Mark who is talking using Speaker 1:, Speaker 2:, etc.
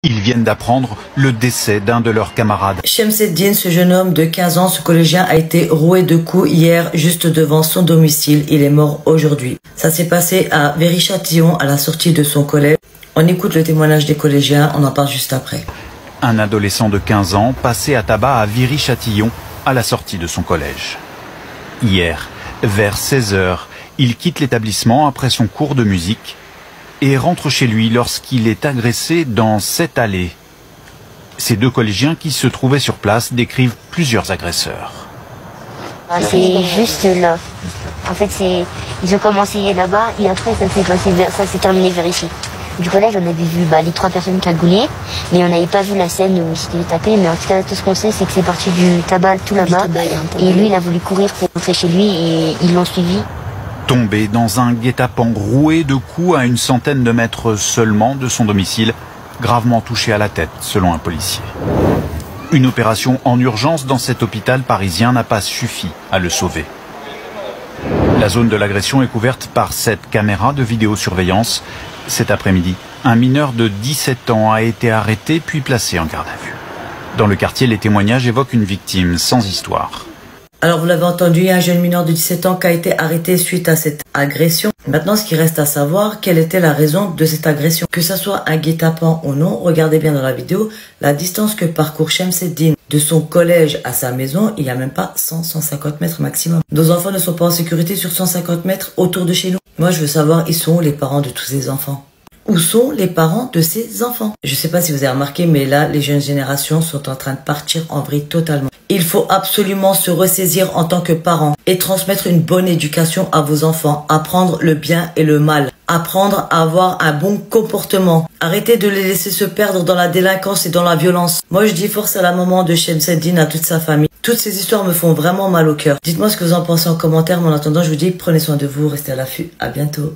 Speaker 1: Ils viennent d'apprendre le décès d'un de leurs camarades.
Speaker 2: Shamseddine, ce jeune homme de 15 ans, ce collégien a été roué de coups hier juste devant son domicile. Il est mort aujourd'hui. Ça s'est passé à Viry-Châtillon à la sortie de son collège. On écoute le témoignage des collégiens, on en parle juste après.
Speaker 1: Un adolescent de 15 ans passé à tabac à Viry-Châtillon à la sortie de son collège. Hier, vers 16 h, il quitte l'établissement après son cours de musique et rentre chez lui lorsqu'il est agressé dans cette allée. Ces deux collégiens qui se trouvaient sur place décrivent plusieurs agresseurs.
Speaker 3: C'est juste là. En fait, ils ont commencé là-bas et après ça s'est terminé vers ici. Du collège, on avait vu les 3 personnes cagoulées, mais on n'avait pas vu la scène où il s'était tapé. Mais en tout cas, tout ce qu'on sait, c'est que c'est parti du tabac tout là-bas. Et lui, il a voulu courir pour rentrer chez lui et ils l'ont suivi.
Speaker 1: Tombé dans un guet-apens roué de coups à une centaine de mètres seulement de son domicile, gravement touché à la tête, selon un policier. Une opération en urgence dans cet hôpital parisien n'a pas suffi à le sauver. La zone de l'agression est couverte par cette caméra de vidéosurveillance. Cet après-midi, un mineur de 17 ans a été arrêté puis placé en garde à vue. Dans le quartier, les témoignages évoquent une victime sans histoire.
Speaker 2: Alors vous l'avez entendu, il y a un jeune mineur de 17 ans qui a été arrêté suite à cette agression. Maintenant, ce qui reste à savoir, quelle était la raison de cette agression. Que ça soit un guet-apens ou non, regardez bien dans la vidéo, la distance que parcourt Shamseddine de son collège à sa maison, il n'y a même pas 100-150 mètres maximum. Nos enfants ne sont pas en sécurité sur 150 mètres autour de chez nous. Moi, je veux savoir, ils sont où les parents de tous ces enfants? Où sont les parents de ces enfants? Je ne sais pas si vous avez remarqué, mais là, les jeunes générations sont en train de partir en vrille totalement. Il faut absolument se ressaisir en tant que parents et transmettre une bonne éducation à vos enfants, apprendre le bien et le mal, apprendre à avoir un bon comportement. Arrêtez de les laisser se perdre dans la délinquance et dans la violence. Moi, je dis force à la maman de Shamseddine, à toute sa famille. Toutes ces histoires me font vraiment mal au cœur. Dites-moi ce que vous en pensez en commentaire, mais en attendant, je vous dis prenez soin de vous, restez à l'affût. À bientôt.